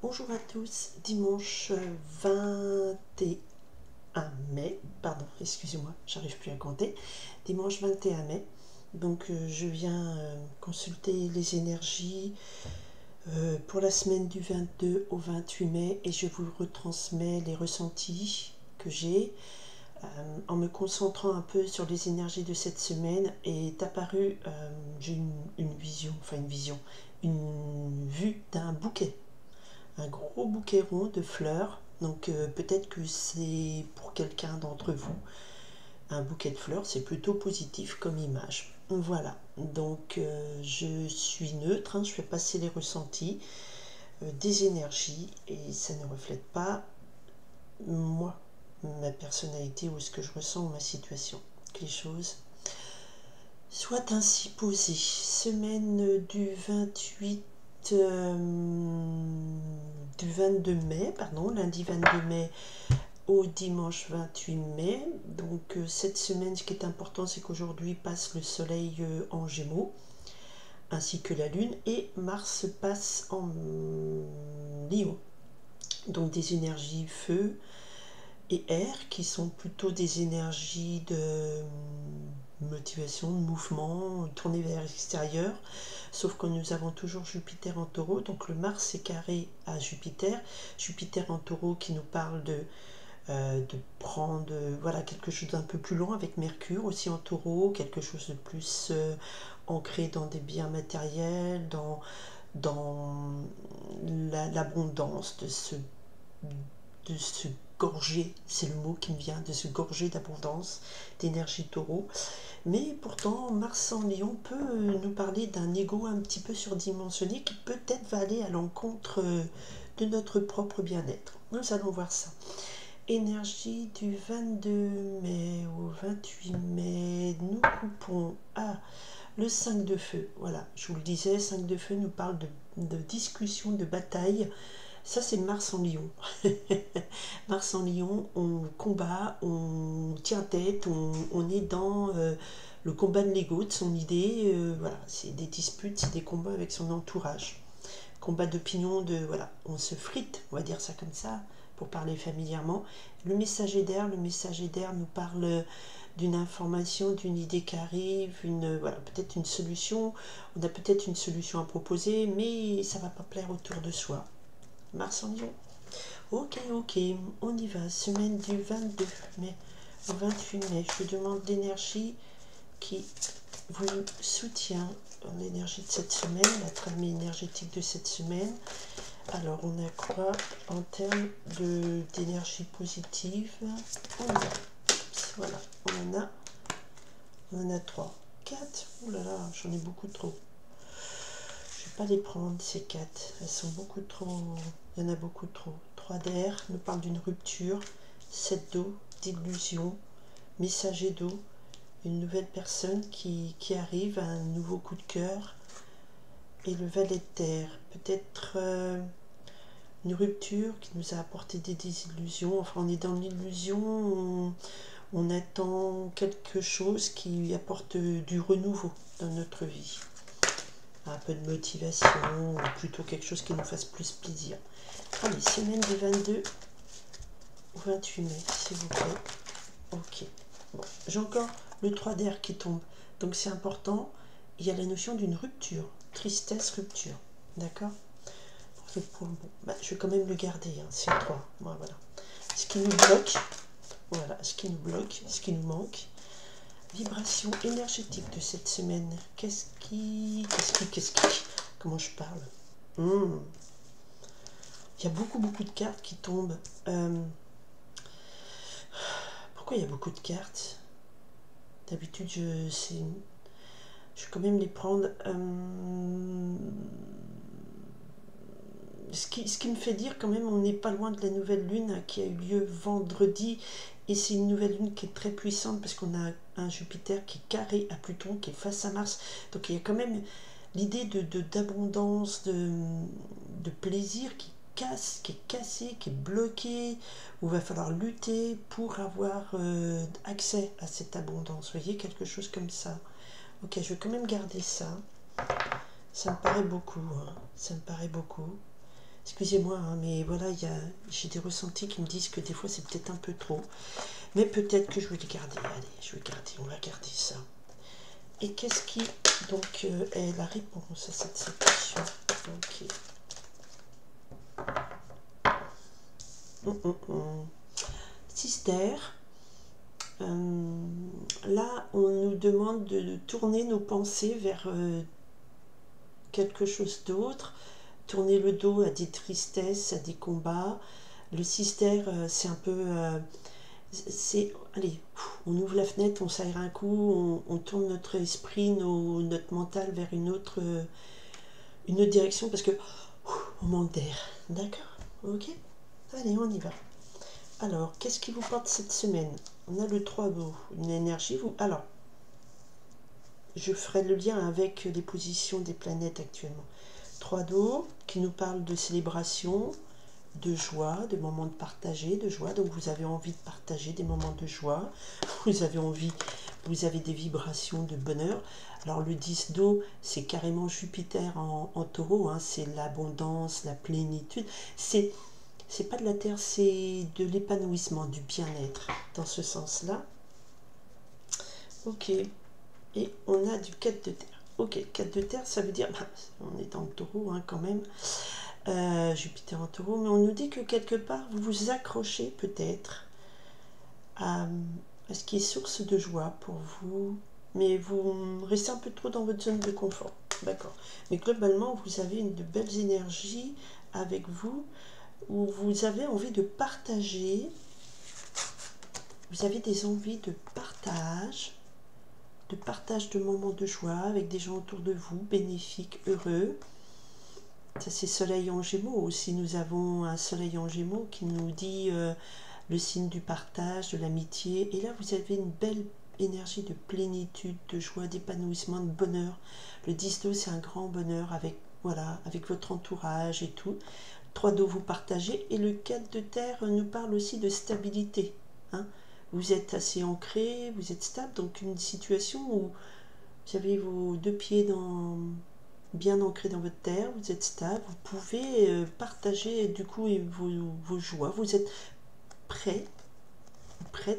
Bonjour à tous, dimanche 21 mai, pardon, excusez-moi, j'arrive plus à compter, dimanche 21 mai, donc je viens consulter les énergies pour la semaine du 22 au 28 mai et je vous retransmets les ressentis que j'ai en me concentrant un peu sur les énergies de cette semaine. Est apparu, j'ai une vision, une vue d'un bouquet. Un gros bouquet rond de fleurs. Donc peut-être que c'est pour quelqu'un d'entre vous. Un bouquet de fleurs, c'est plutôt positif comme image. Voilà, donc je suis neutre, je fais passer les ressentis des énergies et ça ne reflète pas moi, ma personnalité ou ce que je ressens ou ma situation. Que les choses soient ainsi posées. Semaine du 28 du 22 mai, pardon, lundi 22 mai au dimanche 28 mai. Donc cette semaine, ce qui est important, c'est qu'aujourd'hui passe le soleil en Gémeaux, ainsi que la lune, et Mars passe en Lion. Donc des énergies feu et air qui sont plutôt des énergies de motivation, de mouvement, tourner vers l'extérieur, sauf que nous avons toujours Jupiter en taureau, donc le Mars est carré à Jupiter, Jupiter en taureau qui nous parle de prendre voilà, quelque chose d'un peu plus long, avec Mercure aussi en taureau, quelque chose de plus ancré dans des biens matériels, dans l'abondance, de se gorger, c'est le mot qui me vient, de se gorger d'abondance, d'énergie taureau. Mais pourtant, Mars en Lion peut nous parler d'un ego un petit peu surdimensionné qui peut-être va aller à l'encontre de notre propre bien-être. Nous allons voir ça. Énergie du 22 mai au 28 mai, nous coupons à le 5 de feu. Voilà, je vous le disais, 5 de feu nous parle de discussion, de bataille. Ça, c'est Mars en Lion. Mars en Lion, on combat, on tient tête, on est dans le combat de l'ego, de son idée. Voilà, c'est des disputes, c'est des combats avec son entourage. Combat d'opinion, voilà, on se frite, on va dire ça comme ça, pour parler familièrement. Le messager d'air nous parle d'une information, d'une idée qui arrive, voilà, peut-être une solution. On a peut-être une solution à proposer, mais ça ne va pas plaire autour de soi. Mars en Lion. Ok, on y va. Semaine du 22 mai au 28 mai. Je vous demande l'énergie qui vous soutient dans l'énergie de cette semaine, la trame énergétique de cette semaine. Alors, on a quoi en termes d'énergie positive? Voilà, on en a 3. 4, oh là là, j'en ai beaucoup trop. Je vais pas les prendre, ces 4. Elles sont beaucoup trop. Il y en a beaucoup trop. 3 d'air nous parle d'une rupture. 7 d'eau, d'illusion. Messager d'eau, une nouvelle personne qui arrive, un nouveau coup de cœur. Et le valet de terre, peut-être une rupture qui nous a apporté des désillusions. Enfin, on est dans l'illusion, on attend quelque chose qui apporte du renouveau dans notre vie. Un peu de motivation, ou plutôt quelque chose qui nous fasse plus plaisir. Allez, semaine du 22 au 28 mai, s'il vous plaît. Ok. Bon, j'ai encore le 3 d'air qui tombe. Donc c'est important. Il y a la notion d'une rupture. Tristesse, rupture. D'accord? Bon, bah, je vais quand même le garder. Hein, c'est 3. Bon, voilà. Ce qui nous bloque. Voilà. Ce qui nous bloque. Ce qui nous manque. Vibration énergétique de cette semaine. Qu'est-ce qui... Comment je parle? Il y a beaucoup de cartes qui tombent. Pourquoi il y a beaucoup de cartes? D'habitude, je vais quand même les prendre. Ce qui me fait dire quand même, on n'est pas loin de la nouvelle lune qui a eu lieu vendredi. Et c'est une nouvelle lune qui est très puissante parce qu'on a un Jupiter qui est carré à Pluton, qui est face à Mars. Donc il y a quand même l'idée d'abondance, de plaisir qui est cassé, qui est bloqué, où il va falloir lutter pour avoir accès à cette abondance. Vous voyez, quelque chose comme ça. Ok, je vais quand même garder ça. Ça me paraît beaucoup. Hein. Ça me paraît beaucoup. Excusez-moi, hein, mais voilà, j'ai des ressentis qui me disent que des fois c'est peut-être un peu trop. Mais peut-être que je vais les garder. Allez, je vais garder, on va garder ça. Et qu'est-ce qui donc est la réponse à cette situation? Ok. Sister, là on nous demande de tourner nos pensées vers quelque chose d'autre, tourner le dos à des tristesses, à des combats. Le sister, c'est un peu... allez, on ouvre la fenêtre, on s'aère un coup, on tourne notre esprit, notre mental vers une autre direction parce que on manque d'air. D'accord? Ok? Allez, on y va. Alors, qu'est-ce qui vous porte cette semaine? On a le 3 d'eau, une énergie. Alors, je ferai le lien avec les positions des planètes actuellement. 3 d'eau qui nous parle de célébration, de joie, de moments de partager, de joie. Donc vous avez envie de partager des moments de joie. Vous avez envie, vous avez des vibrations de bonheur. Alors le 10 d'eau, c'est carrément Jupiter en taureau. Hein, c'est l'abondance, la plénitude. C'est pas de la terre, c'est de l'épanouissement, du bien-être. Dans ce sens-là. Ok. Et on a du 4 de terre. Ok, 4 de terre, ça veut dire... on est dans le taureau hein, quand même. Jupiter en taureau, mais on nous dit que quelque part vous vous accrochez peut-être à ce qui est source de joie pour vous, mais vous restez un peu trop dans votre zone de confort, d'accord. Mais globalement, vous avez de belles énergies avec vous, où vous avez envie de partager, vous avez des envies de partage de moments de joie avec des gens autour de vous, bénéfiques, heureux. Ça c'est soleil en gémeaux aussi, nous avons un soleil en gémeaux qui nous dit le signe du partage, de l'amitié, et là vous avez une belle énergie de plénitude, de joie, d'épanouissement, de bonheur. Le 10 d'eau c'est un grand bonheur avec, voilà, avec votre entourage et tout. 3 d'eau vous partagez, et le 4 de terre nous parle aussi de stabilité. Hein. Vous êtes assez ancré, vous êtes stable, donc une situation où vous avez vos deux pieds bien ancré dans votre terre, vous êtes stable, vous pouvez partager du coup vos joies, vous êtes prête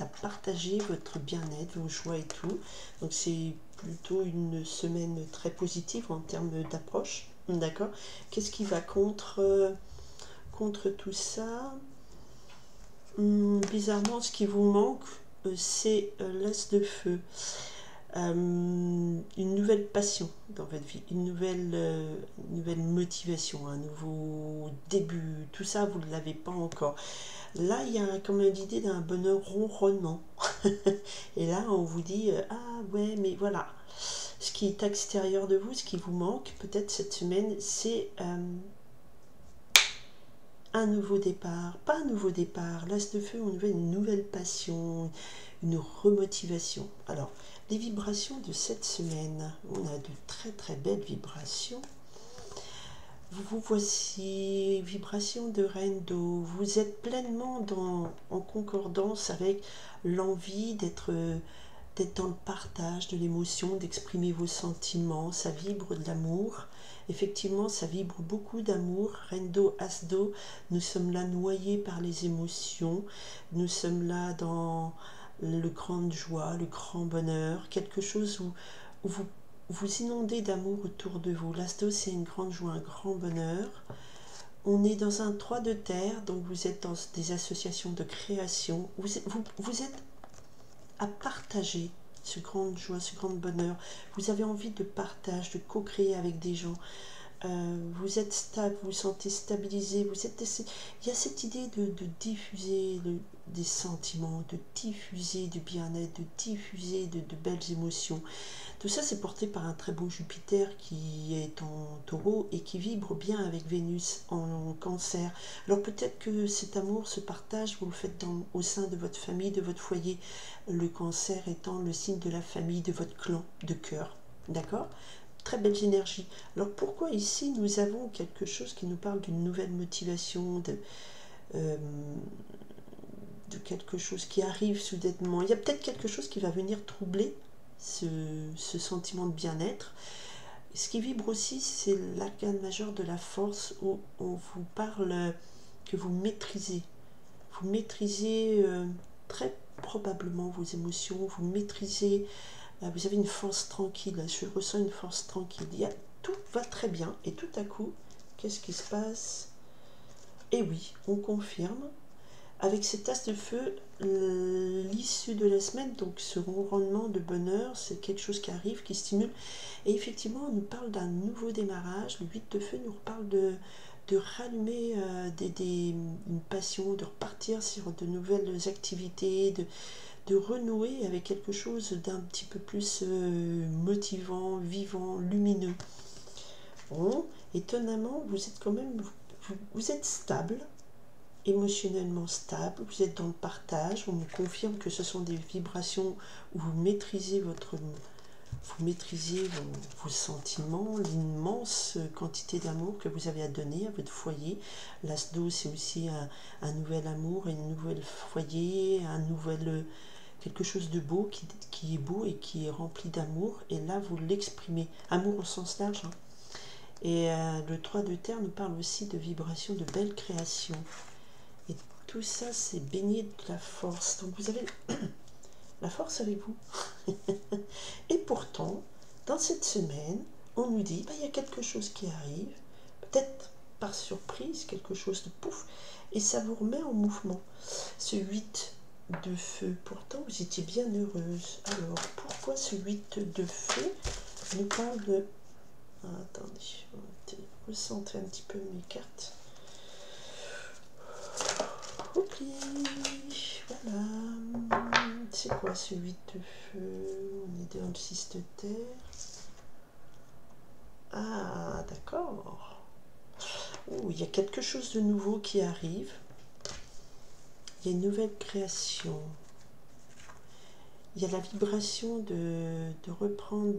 à partager votre bien-être, vos joies et tout. Donc c'est plutôt une semaine très positive en termes d'approche, d'accord. Qu'est-ce qui va contre tout ça? Bizarrement, ce qui vous manque, c'est l'as de feu. Une nouvelle passion dans votre vie, une nouvelle motivation, un nouveau début, tout ça vous ne l'avez pas encore. Là il y a comme l'idée d'un bonheur ronronnement et là on vous dit ah ouais mais voilà, ce qui est extérieur de vous, ce qui vous manque peut-être cette semaine, c'est un nouveau départ, pas un nouveau départ, l'as de feu, on veut une nouvelle passion, une remotivation. Alors, les vibrations de cette semaine, on a de très très belles vibrations. Vous voici, vibration de reine d'eau, vous êtes pleinement en concordance avec l'envie d'être dans le partage de l'émotion, d'exprimer vos sentiments, ça vibre de l'amour. Effectivement, ça vibre beaucoup d'amour. Reine d'eau, as d'eau, nous sommes là noyés par les émotions, nous sommes là dans le grande joie, le grand bonheur, quelque chose où vous inondez d'amour autour de vous. L'as d'eau, c'est une grande joie, un grand bonheur. On est dans un 3 de terre, donc vous êtes dans des associations de création. Vous êtes à partager ce grande joie, ce grand bonheur. Vous avez envie de partage, de co-créer avec des gens. Vous êtes stable, vous vous sentez stabilisé. Il y a cette idée de diffuser des sentiments, de diffuser du bien-être, de diffuser de belles émotions. Tout ça, c'est porté par un très beau Jupiter qui est en taureau et qui vibre bien avec Vénus en cancer. Alors peut-être que cet amour, ce partage, vous le faites au sein de votre famille, de votre foyer. Le cancer étant le signe de la famille, de votre clan de cœur. D'accord ? Très belles énergies. Alors pourquoi ici nous avons quelque chose qui nous parle d'une nouvelle motivation, de quelque chose qui arrive soudainement. Il y a peut-être quelque chose qui va venir troubler ce sentiment de bien-être. Ce qui vibre aussi, c'est l'arcane majeur de la force, où on vous parle que vous maîtrisez. Vous maîtrisez très probablement vos émotions, vous maîtrisez, vous avez une force tranquille, je ressens une force tranquille. Tout va très bien, et tout à coup, qu'est-ce qui se passe? Et oui, on confirme. Avec cet as de feu, l'issue de la semaine, donc ce rendement de bonheur, c'est quelque chose qui arrive, qui stimule. Et effectivement, on nous parle d'un nouveau démarrage. Le 8 de feu nous parle de rallumer une passion, de repartir sur de nouvelles activités, de renouer avec quelque chose d'un petit peu plus motivant, vivant, lumineux. Bon, étonnamment, vous êtes quand même, vous êtes stable, émotionnellement stable, vous êtes dans le partage, on me confirme que ce sont des vibrations où vous maîtrisez vos sentiments, l'immense quantité d'amour que vous avez à donner à votre foyer. L'as d'eau, c'est aussi un nouvel amour, un nouvel foyer, quelque chose de beau qui est beau et qui est rempli d'amour. Et là, vous l'exprimez. Amour au sens large. Hein. Et le 3 de terre nous parle aussi de vibrations, de belles créations. Et tout ça, c'est baigné de la force. Donc vous avez la force avec vous. Et pourtant, dans cette semaine, on nous dit, il y a quelque chose qui arrive, peut-être par surprise, quelque chose de pouf, et ça vous remet en mouvement. Ce 8 de feu, pourtant vous étiez bien heureuse. Alors, pourquoi ce 8 de feu nous parle de... Ah, attendez, je vais recentrer un petit peu mes cartes. Ok, voilà. C'est quoi ce 8 de feu? On est dans le 6 de terre. Ah, d'accord. Oh, il y a quelque chose de nouveau qui arrive. Il y a une nouvelle création. Il y a la vibration de reprendre,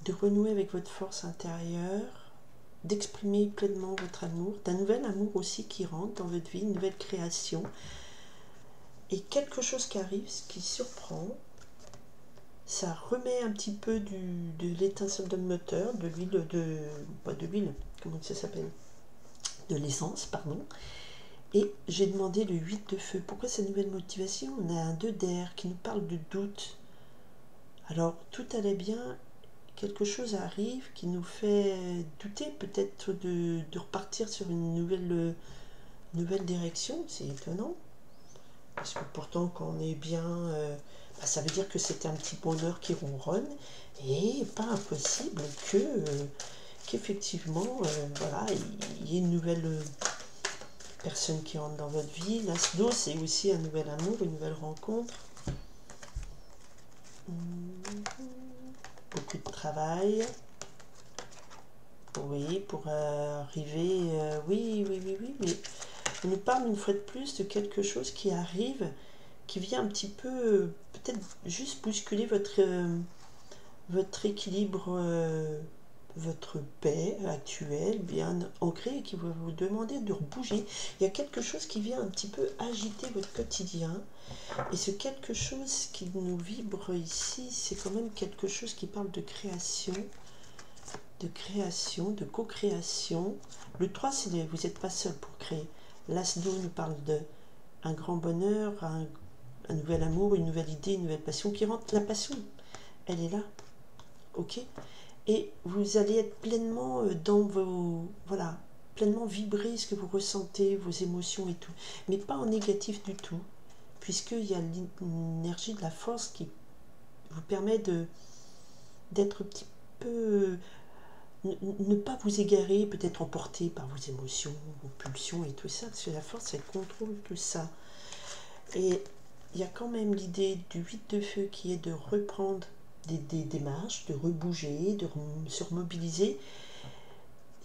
de renouer avec votre force intérieure, d'exprimer pleinement votre amour, d'un nouvel amour aussi qui rentre dans votre vie, une nouvelle création. Et quelque chose qui arrive, ce qui surprend, ça remet un petit peu de l'étincelle de moteur, de l'huile, pas de l'huile, comment ça s'appelle? De l'essence, pardon. Et j'ai demandé le 8 de feu. Pourquoi cette nouvelle motivation? On a un 2 d'air qui nous parle de doute. Alors, tout allait bien, quelque chose arrive qui nous fait douter peut-être de repartir sur une nouvelle direction. C'est étonnant. Parce que pourtant, quand on est bien, ça veut dire que c'était un petit bonheur qui ronronne. Et pas impossible qu'effectivement, voilà, il y ait une nouvelle personne qui rentre dans votre vie. L'as d'eau, c'est aussi un nouvel amour, une nouvelle rencontre. Beaucoup de travail. Oui, pour arriver... oui, mais on nous parle une fois de plus de quelque chose qui arrive, qui vient un petit peu, peut-être juste bousculer votre équilibre, votre paix actuelle, bien ancrée, et qui va vous demander de bouger. Il y a quelque chose qui vient un petit peu agiter votre quotidien. Et ce quelque chose qui nous vibre ici, c'est quand même quelque chose qui parle de création, de co-création. Le 3, c'est vous n'êtes pas seul pour créer. L'as d'eau nous parle de un grand bonheur, un nouvel amour, une nouvelle idée, une nouvelle passion qui rentre. La passion, elle est là, ok? Et vous allez être pleinement dans vos... Voilà, pleinement vibrer ce que vous ressentez, vos émotions et tout. Mais pas en négatif du tout, puisqu'il y a l'énergie de la force qui vous permet d'être un petit peu... Ne pas vous égarer, peut-être emporté par vos émotions, vos pulsions et tout ça, parce que la force, elle contrôle tout ça. Et il y a quand même l'idée du 8 de feu qui est de reprendre des démarches, de rebouger, de se remobiliser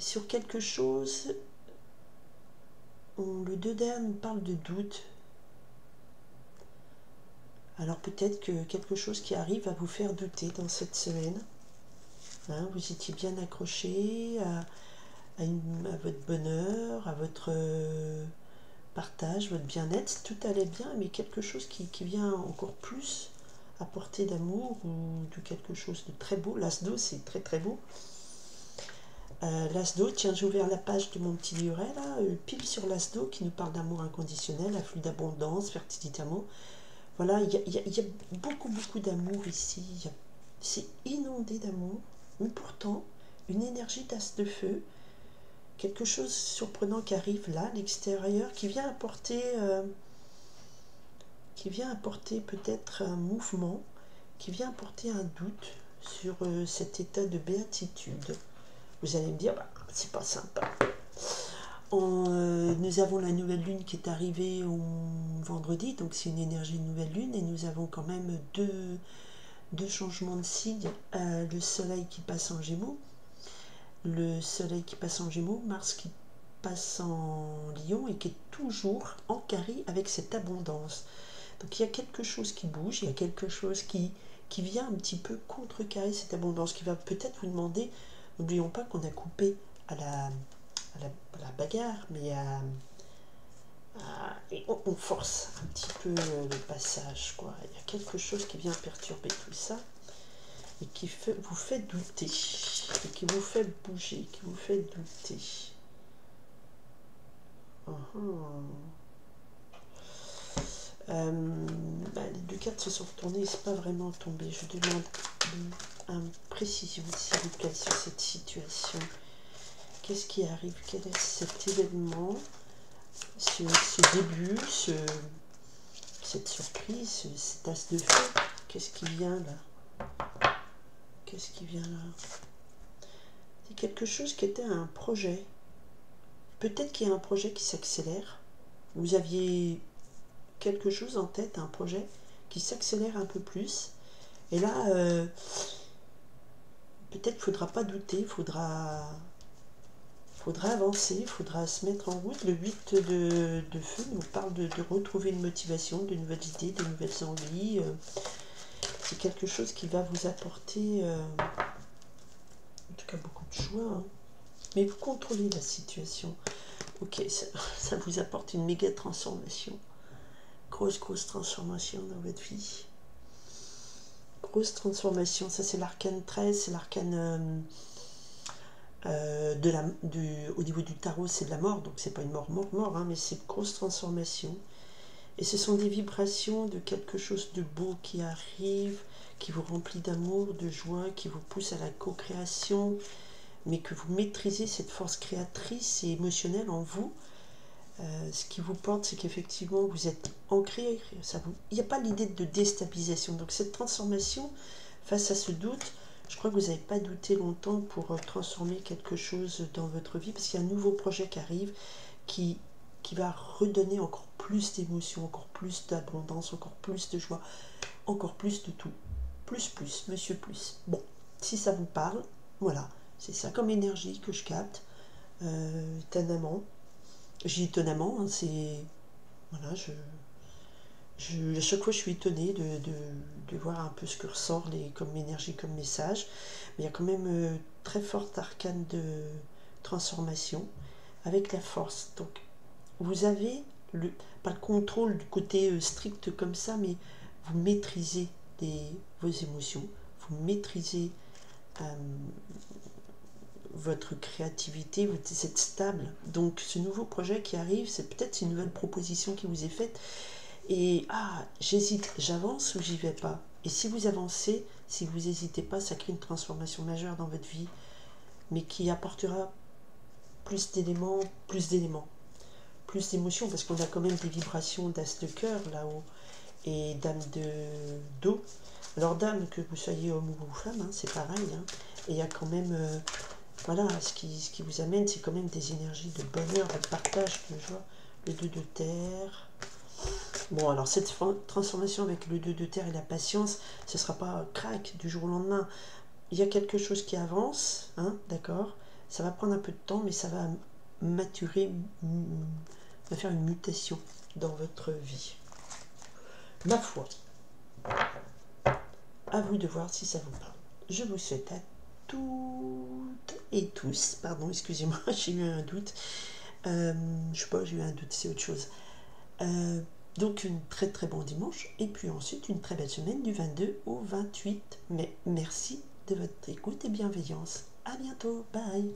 sur quelque chose. Le 2 d'air nous parle de doute. Alors peut-être que quelque chose qui arrive va vous faire douter dans cette semaine. Hein, vous étiez bien accroché à votre bonheur, à votre partage, votre bien-être. Tout allait bien, mais quelque chose qui vient encore plus apporter d'amour ou de quelque chose de très beau. L'as d'eau, c'est très très beau. L'as d'eau, tiens, j'ai ouvert la page de mon petit livret, là, pile sur l'as d'eau, qui nous parle d'amour inconditionnel, afflux d'abondance, fertilité, amour. Voilà, il y a beaucoup, beaucoup d'amour ici. C'est inondé d'amour, mais pourtant, une énergie d'as de feu, quelque chose de surprenant qui arrive là, à l'extérieur, qui vient apporter peut-être un mouvement, qui vient apporter un doute sur cet état de béatitude. Vous allez me dire, bah, c'est pas sympa. Nous avons la nouvelle lune qui est arrivée au vendredi, donc c'est une énergie de nouvelle lune, et nous avons quand même deux changements de signe. Le soleil qui passe en Gémeaux, Mars qui passe en Lion et qui est toujours en carré avec cette abondance. Donc il y a quelque chose qui bouge, il y a quelque chose qui vient un petit peu contrecarrer cette abondance, qui va peut-être vous demander, n'oublions pas qu'on a coupé à la bagarre, mais et on force un petit peu le passage, quoi. Il y a quelque chose qui vient perturber tout ça et qui vous fait douter, et qui vous fait bouger, qui vous fait douter. Les deux cartes se sont retournées, c'est pas vraiment tombé. Je demande une précision, s'il vous plaît, sur cette situation. Qu'est-ce qui arrive? Quel est cet événement, ce début, cette surprise, cet as de feu? Qu'est-ce qui vient là? Qu'est-ce qui vient là? C'est quelque chose qui était un projet. Peut-être qu'il y a un projet qui s'accélère. Vous aviez quelque chose en tête, un projet qui s'accélère un peu plus. Et là, peut-être qu'il ne faudra pas douter, il faudra avancer, il faudra se mettre en route. Le 8 de feu nous parle de retrouver une motivation, de nouvelles idées, de nouvelles envies. C'est quelque chose qui va vous apporter, en tout cas, beaucoup de joie. Hein. Mais vous contrôlez la situation. Ok, ça vous apporte une méga transformation. Grosse transformation dans votre vie. Grosse transformation, ça c'est l'arcane 13, c'est l'arcane au niveau du tarot, c'est de la mort, donc c'est pas une mort, hein, mais c'est une grosse transformation. Et ce sont des vibrations de quelque chose de beau qui arrive, qui vous remplit d'amour, de joie, qui vous pousse à la co-création, mais que vous maîtrisez cette force créatrice et émotionnelle en vous. Ce qui vous porte, c'est qu'effectivement vous êtes ancré, il n'y a pas l'idée de déstabilisation. Donc cette transformation, face à ce doute, je crois que vous n'avez pas douté longtemps pour transformer quelque chose dans votre vie, parce qu'il y a un nouveau projet qui arrive, qui va redonner encore plus d'émotions, encore plus d'abondance, encore plus de joie, encore plus de tout. Plus, monsieur plus. Bon, si ça vous parle, voilà, c'est ça comme énergie que je capte, étonnamment. J'ai étonnamment, hein, c'est... Voilà, à chaque fois je suis étonnée de voir un peu ce que ressort comme énergie, comme message. Mais il y a quand même très forte arcane de transformation avec la force. Donc vous avez pas le contrôle du côté strict comme ça, mais vous maîtrisez vos émotions, vous maîtrisez votre créativité, vous êtes stable. Donc ce nouveau projet qui arrive, c'est peut-être une nouvelle proposition qui vous est faite. Et j'hésite, j'avance ou j'y vais pas. Et si vous avancez, si vous n'hésitez pas, ça crée une transformation majeure dans votre vie, mais qui apportera plus d'éléments, plus d'émotions, parce qu'on a quand même des vibrations d'as de cœur là-haut, et dame d'eau. Alors dame, que vous soyez homme ou femme, hein, c'est pareil. Hein. Et il y a quand même... voilà, ce qui vous amène, c'est quand même des énergies de bonheur, de partage, de joie. Le 2 de terre. Bon, alors cette transformation avec le 2 de terre et la patience, ce ne sera pas crac du jour au lendemain. Il y a quelque chose qui avance, hein, d'accord? Ça va prendre un peu de temps, mais ça va maturer, va faire une mutation dans votre vie. Ma foi, à vous de voir si ça vous parle. Je vous souhaite à toutes et tous, pardon, excusez-moi, j'ai eu un doute. Je sais pas, j'ai eu un doute, c'est autre chose. Donc une très très bon dimanche et puis ensuite une très belle semaine du 22 au 28 mai. Merci de votre écoute et bienveillance. À bientôt, bye.